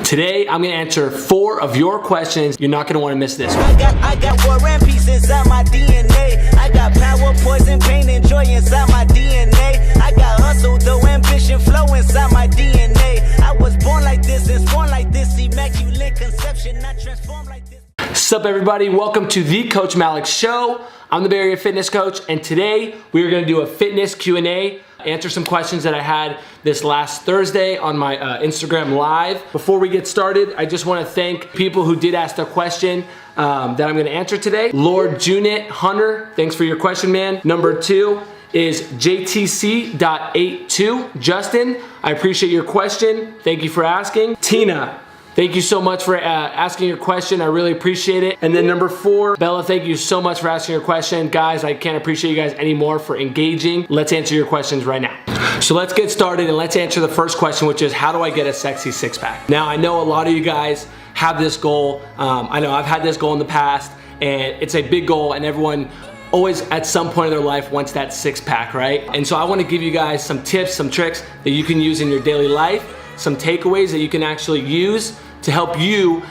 Today, I'm gonna answer 4 of your questions. You're not gonna wanna miss this one. I got war and peace inside my DNA. I got power, poison, pain, and joy inside my DNA. I got hustle, though, ambition, flow inside my DNA. I was born like this and born like this. Immaculate conception, not transformed like this. Sup everybody, welcome to the Coach Malek Show. I'm the Bay Area Fitness Coach, and today we are gonna do a fitness Q&A, answer some questions that I had this last Thursday on my Instagram Live. Before we get started, I just wanna thank people who did ask the question that I'm gonna answer today. Lord Junit Hunter, thanks for your question, man. Number 2 is JTC.82. Justin, I appreciate your question. Thank you for asking. Tina, thank you so much for asking your question. I really appreciate it. And then number 4, Bella, thank you so much for asking your question. Guys, I can't appreciate you guys anymore for engaging. Let's answer your questions right now. So let's get started and let's answer the first question, which is how do I get a sexy six-pack? Now, I know a lot of you guys have this goal. I know I've had this goal in the past, and it's a big goal, and everyone always at some point in their life wants that six-pack, right? And so I wanna give you guys some tips, some tricks that you can use in your daily life, some takeaways that you can actually use to help you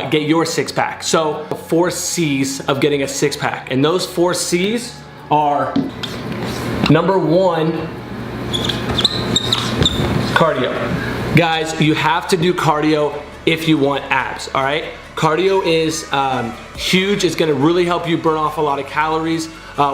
get your six-pack. So 4 C's of getting a six-pack. And those 4 C's are, number 1, cardio. Guys, you have to do cardio if you want abs, all right? Cardio is huge. It's gonna really help you burn off a lot of calories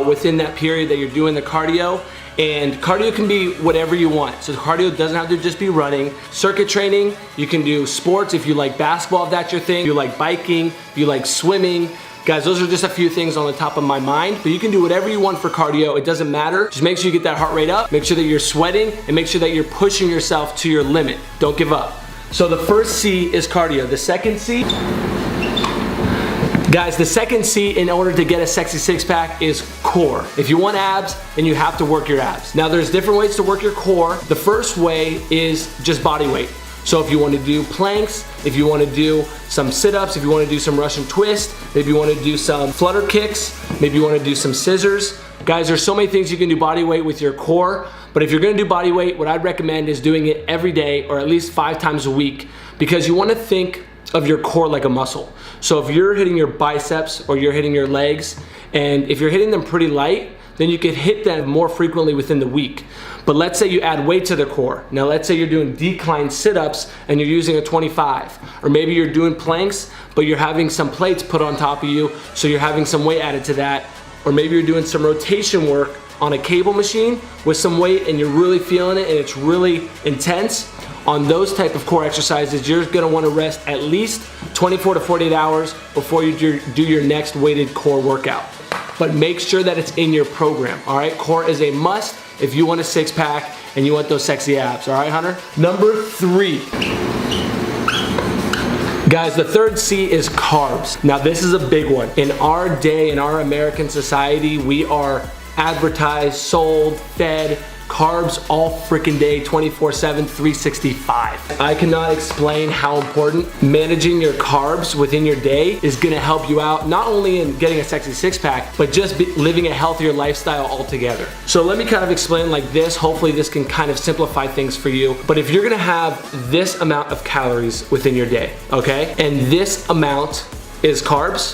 within that period that you're doing the cardio. And cardio can be whatever you want. So cardio doesn't have to just be running. Circuit training, you can do sports if you like basketball, if that's your thing. If you like biking, if you like swimming. Guys, those are just a few things on the top of my mind, but you can do whatever you want for cardio. It doesn't matter. Just make sure you get that heart rate up, make sure that you're sweating, and make sure that you're pushing yourself to your limit. Don't give up. So the first C is cardio. The second C, guys, the second C in order to get a sexy six-pack is core. If you want abs, then you have to work your abs. Now there's different ways to work your core. The first way is just body weight. So if you want to do planks, if you want to do some sit-ups, if you want to do some Russian twist, maybe you want to do some flutter kicks, maybe you want to do some scissors. Guys, there's so many things you can do body weight with your core, but if you're gonna do body weight, what I'd recommend is doing it every day or at least 5 times a week, because you wanna think of your core like a muscle. So if you're hitting your biceps or you're hitting your legs, and if you're hitting them pretty light, then you can hit them more frequently within the week. But let's say you add weight to the core. Now let's say you're doing decline sit-ups and you're using a 25. Or maybe you're doing planks, but you're having some plates put on top of you, so you're having some weight added to that. Or maybe you're doing some rotation work on a cable machine with some weight and you're really feeling it and it's really intense. On those type of core exercises, you're gonna wanna rest at least 24 to 48 hours before you do your next weighted core workout. But make sure that it's in your program, all right? Core is a must if you want a six-pack and you want those sexy abs, all right, Hunter? Number 3. Guys, the third C is carbs. Now this is a big one. In our day, in our American society, we are advertised, sold, fed carbs all freaking day, 24/7, 365. I cannot explain how important managing your carbs within your day is gonna help you out, not only in getting a sexy six-pack, but just living a healthier lifestyle altogether. So let me kind of explain like this. Hopefully this can kind of simplify things for you. But if you're gonna have this amount of calories within your day, okay? And this amount is carbs,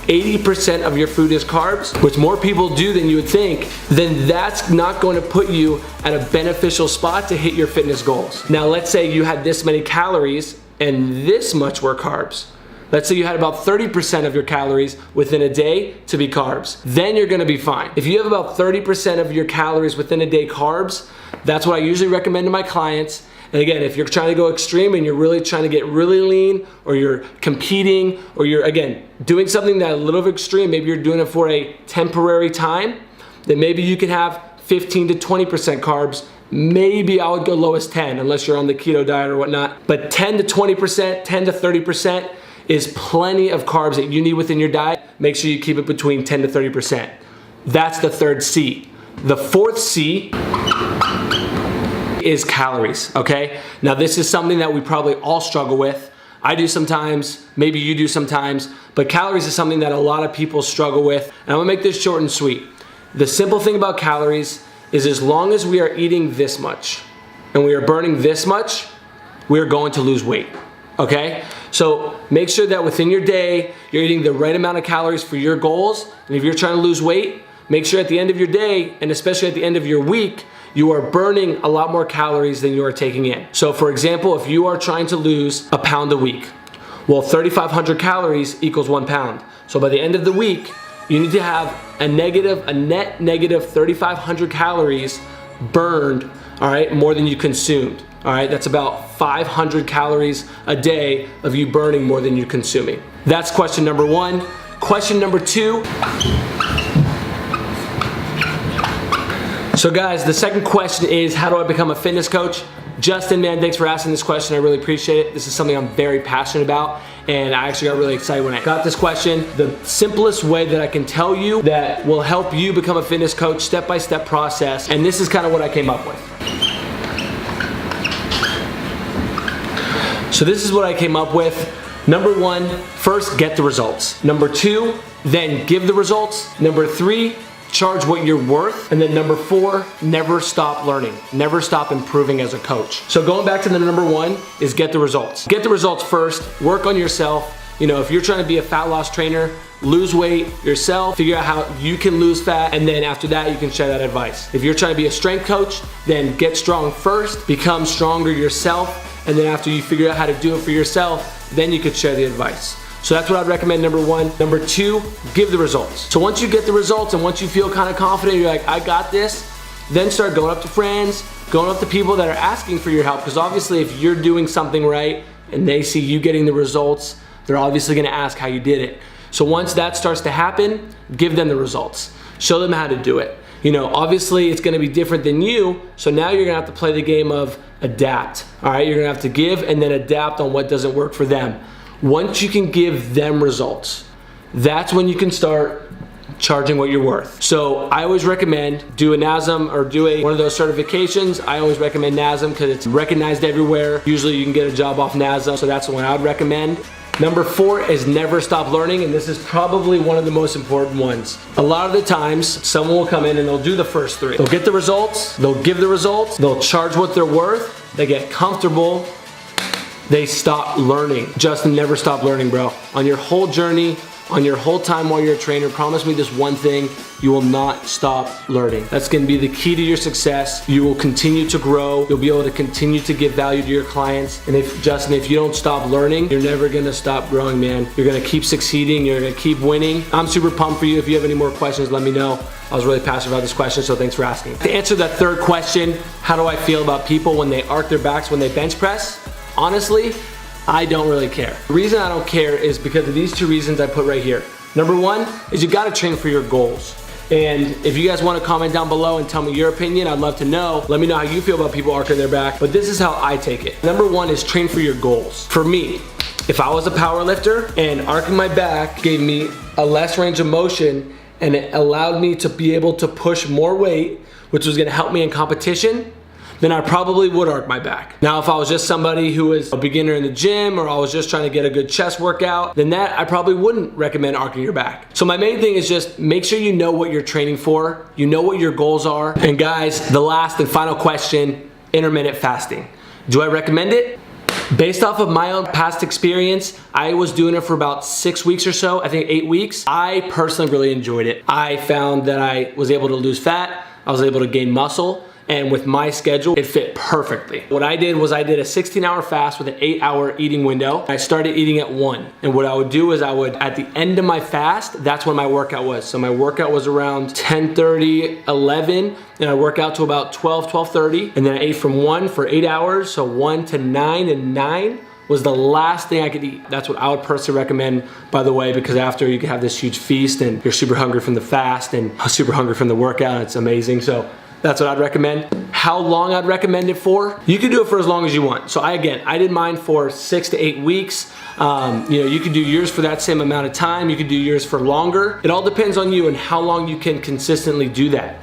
80% of your food is carbs, which more people do than you would think, then that's not going to put you at a beneficial spot to hit your fitness goals. Now let's say you had this many calories and this much were carbs. Let's say you had about 30% of your calories within a day to be carbs. Then you're gonna be fine. If you have about 30% of your calories within a day carbs, that's what I usually recommend to my clients. And again, if you're trying to go extreme and you're really trying to get really lean, or you're competing, or you're, again, doing something that a little bit extreme, maybe you're doing it for a temporary time, then maybe you can have 15 to 20% carbs. Maybe I would go low as 10, unless you're on the keto diet or whatnot. But 10 to 20%, 10 to 30% is plenty of carbs that you need within your diet. Make sure you keep it between 10 to 30%. That's the third C. The fourth C is calories, okay? Now this is something that we probably all struggle with. I do sometimes, maybe you do sometimes, but calories is something that a lot of people struggle with. And I'm gonna make this short and sweet. The simple thing about calories is as long as we are eating this much and we are burning this much, we are going to lose weight. okay? So make sure that within your day, you're eating the right amount of calories for your goals. And if you're trying to lose weight, make sure at the end of your day, and especially at the end of your week, you are burning a lot more calories than you are taking in. So for example, if you are trying to lose a pound a week, well, 3,500 calories equals 1 pound. So by the end of the week, you need to have a net negative 3,500 calories burned, all right, more than you consumed. All right, that's about 500 calories a day of you burning more than you're consuming. That's question number 1. Question number 2. So guys, the second question is, how do I become a fitness coach? Justin, man, thanks for asking this question. I really appreciate it. This is something I'm very passionate about, and I actually got really excited when I got this question. The simplest way that I can tell you that will help you become a fitness coach, step-by-step process, and this is kind of what I came up with. So this is what I came up with. Number 1, first get the results. Number 2, then give the results. Number 3, charge what you're worth. And then number 4, never stop learning. Never stop improving as a coach. So going back to the number 1 is get the results. Get the results first, work on yourself. You know, if you're trying to be a fat loss trainer, lose weight yourself, figure out how you can lose fat, and then after that, you can share that advice. If you're trying to be a strength coach, then get strong first, become stronger yourself, and then after you figure out how to do it for yourself, then you could share the advice. So that's what I'd recommend, number 1. Number 2, give the results. So once you get the results and once you feel kind of confident, you're like, I got this, then start going up to friends, going up to people that are asking for your help, because obviously if you're doing something right and they see you getting the results, they're obviously gonna ask how you did it. So once that starts to happen, give them the results. Show them how to do it. You know, obviously it's gonna be different than you, so now you're gonna have to play the game of adapt, all right? You're gonna have to give and then adapt on what doesn't work for them. Once you can give them results, that's when you can start charging what you're worth. So I always recommend do a NASM or do one of those certifications. I always recommend NASM because it's recognized everywhere. Usually you can get a job off NASM, so that's the one I would recommend. Number 4 is never stop learning, and this is probably one of the most important ones. A lot of the times, someone will come in and they'll do the first 3. They'll get the results, they'll give the results, they'll charge what they're worth, they get comfortable, they stop learning. Justin, never stop learning, bro. On your whole journey, on your whole time while you're a trainer, promise me this one thing: you will not stop learning. That's gonna be the key to your success. You will continue to grow. You'll be able to continue to give value to your clients. And Justin, if you don't stop learning, you're never gonna stop growing, man. You're gonna keep succeeding, you're gonna keep winning. I'm super pumped for you. If you have any more questions, let me know. I was really passionate about this question, so thanks for asking. To answer that third question, how do I feel about people when they arc their backs when they bench press? Honestly, I don't really care. The reason I don't care is because of these 2 reasons I put right here. Number 1 is you gotta train for your goals. And if you guys wanna comment down below and tell me your opinion, I'd love to know. Let me know how you feel about people arcing their back, but this is how I take it. Number 1 is train for your goals. For me, if I was a power lifter and arcing my back gave me a less range of motion and it allowed me to be able to push more weight, which was gonna help me in competition, then I probably would arc my back. Now, if I was just somebody who is a beginner in the gym or I was just trying to get a good chest workout, then that I probably wouldn't recommend arcing your back. So my main thing is just make sure you know what you're training for, you know what your goals are. And guys, the last and final question, intermittent fasting. Do I recommend it? Based off of my own past experience, I was doing it for about 6 weeks or so, I think 8 weeks. I personally really enjoyed it. I found that I was able to lose fat, I was able to gain muscle, and with my schedule, it fit perfectly. What I did was I did a 16-hour fast with an 8-hour eating window. I started eating at 1. And what I would do is I would, at the end of my fast, that's when my workout was. So my workout was around 10:30, 11, and I work out to about 12, 12:30. And then I ate from 1 for 8 hours, so 1 to 9, and 9 was the last thing I could eat. That's what I would personally recommend, by the way, because after you can have this huge feast and you're super hungry from the fast and super hungry from the workout, it's amazing. So that's what I'd recommend. How long I'd recommend it for? You can do it for as long as you want. So I did mine for 6 to 8 weeks. You could do yours for that same amount of time. You could do yours for longer. It all depends on you and how long you can consistently do that.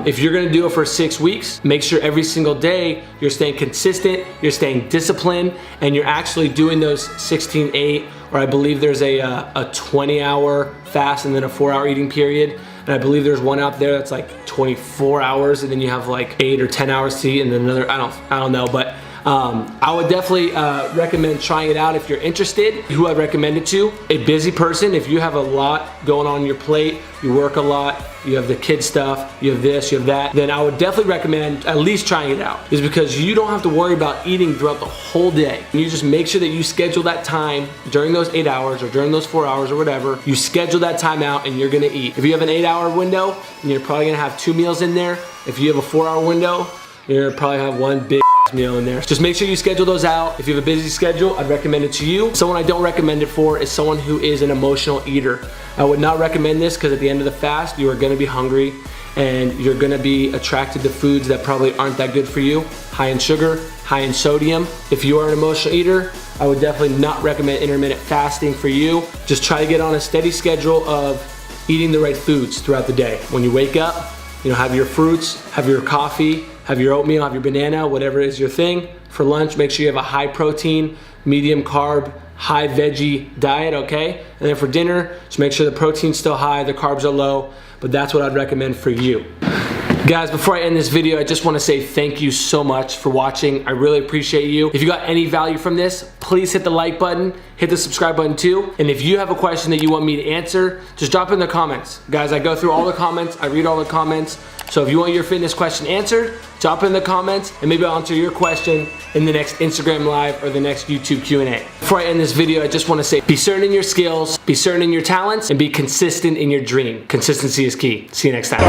If you're gonna do it for 6 weeks, make sure every single day you're staying consistent, you're staying disciplined, and you're actually doing those 16-8, or I believe there's a 20-hour fast and then a 4-hour eating period. And I believe there's one out there that's like 24 hours and then you have like 8 or 10 hours to eat and then another, I don't know, but I would definitely recommend trying it out if you're interested. Who I'd recommend it to? A busy person. If you have a lot going on your plate, you work a lot, you have the kid stuff, you have this, you have that, then I would definitely recommend at least trying it out. Is because you don't have to worry about eating throughout the whole day. You just make sure that you schedule that time during those 8 hours or during those 4 hours or whatever. You schedule that time out and you're gonna eat. If you have an 8-hour window, then you're probably gonna have 2 meals in there. If you have a 4-hour window, you're gonna probably have one big meal in there. Just make sure you schedule those out. If you have a busy schedule, I'd recommend it to you. Someone I don't recommend it for is someone who is an emotional eater. I would not recommend this because at the end of the fast, you are gonna be hungry and you're gonna be attracted to foods that probably aren't that good for you. High in sugar, high in sodium. If you are an emotional eater, I would definitely not recommend intermittent fasting for you. Just try to get on a steady schedule of eating the right foods throughout the day. When you wake up, have your fruits, have your coffee, have your oatmeal, have your banana, whatever is your thing. For lunch, make sure you have a high protein, medium carb, high veggie diet, okay? And then for dinner, just make sure the protein's still high, the carbs are low, but that's what I'd recommend for you. Guys, before I end this video, I just want to say thank you so much for watching. I really appreciate you. If you got any value from this, please hit the like button, hit the subscribe button too. And if you have a question that you want me to answer, just drop it in the comments. Guys, I go through all the comments, I read all the comments. So if you want your fitness question answered, drop it in the comments and maybe I'll answer your question in the next Instagram Live or the next YouTube Q&A. Before I end this video, I just want to say be certain in your skills, be certain in your talents, and be consistent in your dream. Consistency is key. See you next time.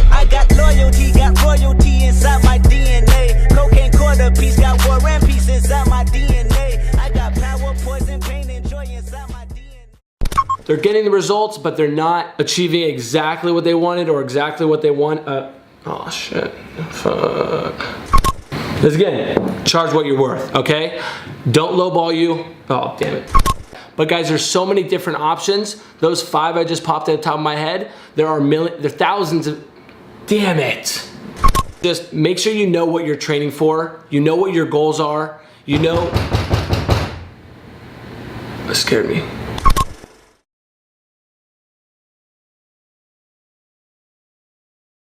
I got loyalty, got royalty inside my DNA. Cocaine quarter piece, got war and peace inside my DNA. I got power, poison, pain, and joy inside my DNA. They're getting the results, but they're not achieving exactly what they wanted or exactly what they want. Oh shit, fuck. This again, charge what you're worth, okay? Don't lowball you. Oh, damn it. But guys, there's so many different options. Those 5 I just popped at the top of my head, there are thousands of, damn it. Just make sure you know what you're training for. You know what your goals are. You know, that scared me.